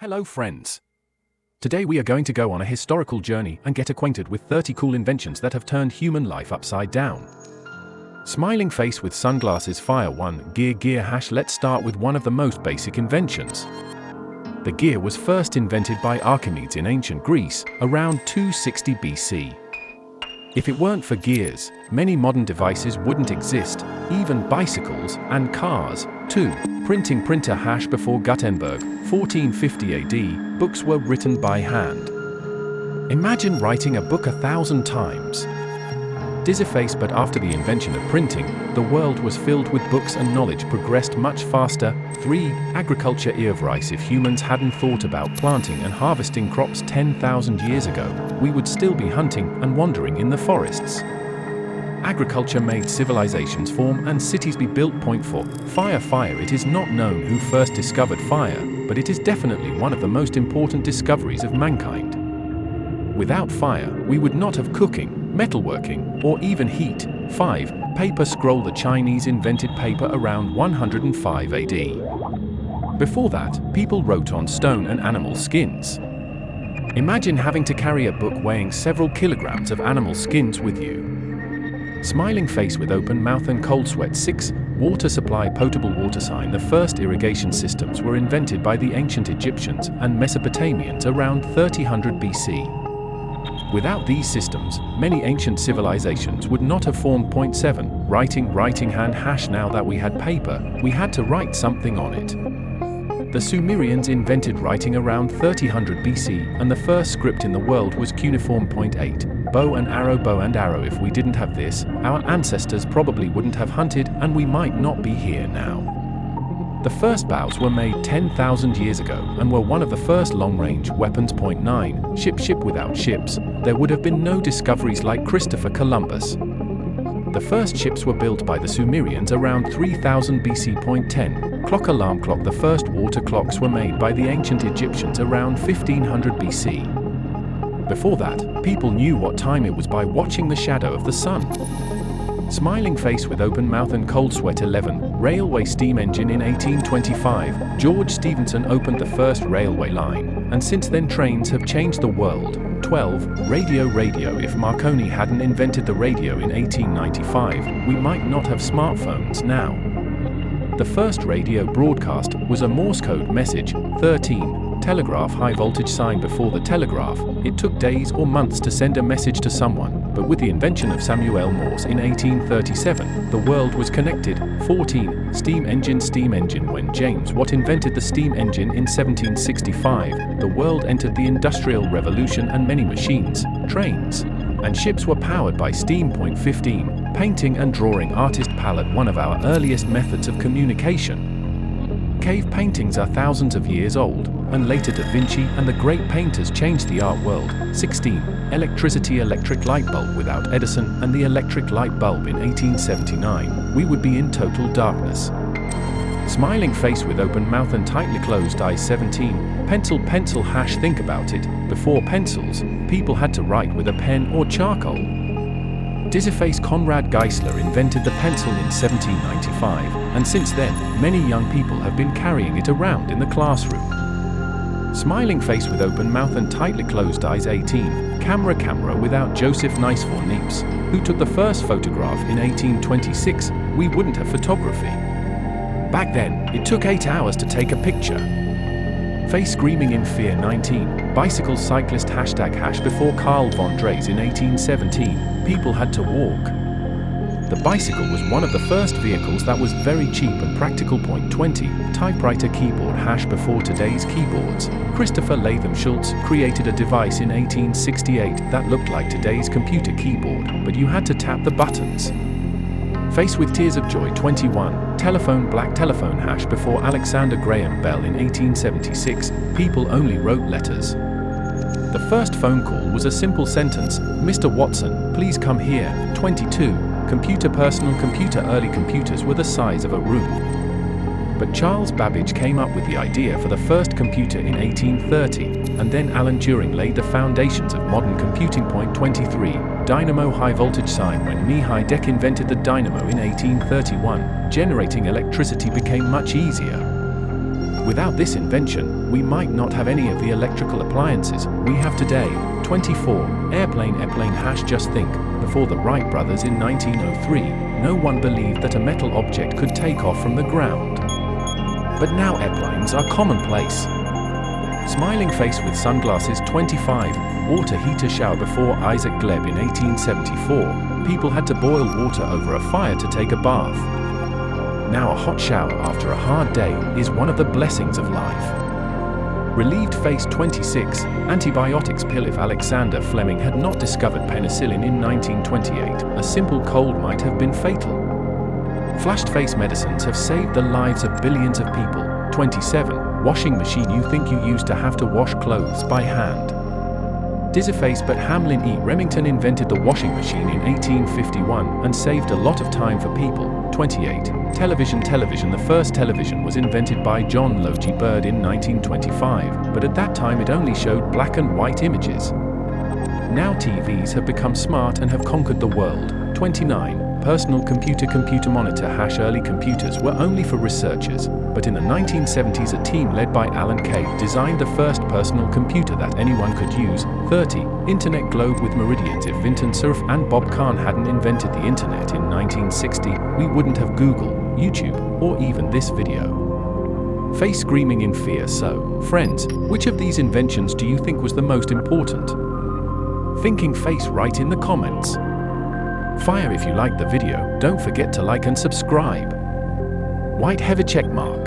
Hello friends. Today we are going to go on a historical journey and get acquainted with 30 cool inventions that have turned human life upside down. Smiling face with sunglasses fire 1 gear hash. Let's start with one of the most basic inventions. The gear was first invented by Archimedes in ancient Greece, around 260 BC. If it weren't for gears, many modern devices wouldn't exist, even bicycles and cars. 2. Printing printer hash. Before Gutenberg, 1450 AD, books were written by hand. Imagine writing a book 1,000 times. Dizzyface. But after the invention of printing, the world was filled with books and knowledge progressed much faster. 3. Agriculture Irvrice. If humans hadn't thought about planting and harvesting crops 10,000 years ago, we would still be hunting and wandering in the forests. Agriculture made civilizations form and cities be built. Point 4. Fire. It is not known who first discovered fire, but it is definitely one of the most important discoveries of mankind. Without fire, we would not have cooking, metalworking, or even heat. 5. Paper scroll. The Chinese invented paper around 105 AD. Before that, people wrote on stone and animal skins. Imagine having to carry a book weighing several kilograms of animal skins with you. Smiling face with open mouth and cold sweat. 6. Water supply. Potable water sign. The first irrigation systems were invented by the ancient Egyptians and Mesopotamians around 300 BC. Without these systems, many ancient civilizations would not have formed. Point 7. Writing hand hash. Now that we had paper, we had to write something on it. The Sumerians invented writing around 300 BC, and the first script in the world was cuneiform. Point 8. Bow and arrow. If we didn't have this, our ancestors probably wouldn't have hunted and we might not be here now. The first bows were made 10,000 years ago and were one of the first long-range weapons. Point 9. Ship. Without ships, there would have been no discoveries like Christopher Columbus. The first ships were built by the Sumerians around 3000 BC. Point 10. Alarm clock. The first water clocks were made by the ancient Egyptians around 1500 BC. Before that, people knew what time it was by watching the shadow of the sun. Smiling face with open mouth and cold sweat. 11. Railway steam engine. In 1825, George Stephenson opened the first railway line, and since then trains have changed the world. 12. Radio. If Marconi hadn't invented the radio in 1895, we might not have smartphones now. The first radio broadcast was a Morse code message. 13. Telegraph. High voltage sign. Before the telegraph, it took days or months to send a message to someone, but with the invention of Samuel Morse in 1837, the world was connected. 14. Steam engine. When James Watt invented the steam engine in 1765, the world entered the Industrial Revolution and many machines, trains, and ships were powered by steam. Point 15. Painting and drawing. Artist palette. One of our earliest methods of communication. Cave paintings are thousands of years old, and later Da Vinci and the great painters changed the art world. 16. Electricity. Electric light bulb. Without Edison and the electric light bulb in 1879, we would be in total darkness. Smiling face with open mouth and tightly closed eyes. 17. Pencil hash. Think about it, before pencils, people had to write with a pen or charcoal. Dizzyface. Conrad Geisler invented the pencil in 1795, and since then, many young people have been carrying it around in the classroom. Smiling face with open mouth and tightly closed eyes. 18. Camera. Without Joseph Nicephore Niepce, who took the first photograph in 1826, we wouldn't have photography. Back then, it took 8 hours to take a picture. Face screaming in fear. 19. Bicycle cyclist. Hash. Before Carl von Drees in 1817, people had to walk. The bicycle was one of the first vehicles that was very cheap and practical. Point 20. Typewriter. Keyboard. Before today's keyboards, Christopher Latham Schultz created a device in 1868 that looked like today's computer keyboard, but you had to tap the buttons. Face with tears of joy. 21. Telephone. Black telephone. Before Alexander Graham Bell in 1876, people only wrote letters. The first phone call was a simple sentence, "Mr. Watson, please come here." 22. Computer. Personal computer. Early computers were the size of a room. But Charles Babbage came up with the idea for the first computer in 1830, and then Alan Turing laid the foundations of modern computing. Point 23. Dynamo. High voltage sign. When Mihai Dek invented the dynamo in 1831, generating electricity became much easier. Without this invention, we might not have any of the electrical appliances we have today. 24. Airplane. Just think, before the Wright brothers in 1903, no one believed that a metal object could take off from the ground. But now airplanes are commonplace. Smiling face with sunglasses. 25. Water heater shower. Before Isaac Gleb in 1874, people had to boil water over a fire to take a bath. Now a hot shower after a hard day is one of the blessings of life. Relieved face. 26. Antibiotics pill. If Alexander Fleming had not discovered penicillin in 1928, a simple cold might have been fatal. Flushed face. Medicines have saved the lives of billions of people. 27. Washing machine. You think you used to have to wash clothes by hand. Dizzyface. But Hamlin E. Remington invented the washing machine in 1851 and saved a lot of time for people. 28. Television. The first television was invented by John Logie Baird in 1925, but at that time it only showed black and white images. Now TVs have become smart and have conquered the world. 29. Personal computer. Computer monitor. Early computers were only for researchers, but in the 1970s a team led by Alan Kay designed the first personal computer that anyone could use. 30. Internet. Globe with meridians. If Vinton Cerf and Bob Kahn hadn't invented the internet in 1960, we wouldn't have Google, YouTube, or even this video. Face. Screaming in fear. So, friends, which of these inventions do you think was the most important? Thinking face. Write in the comments. Fire if you liked the video. Don't forget to like and subscribe. White heavy check mark.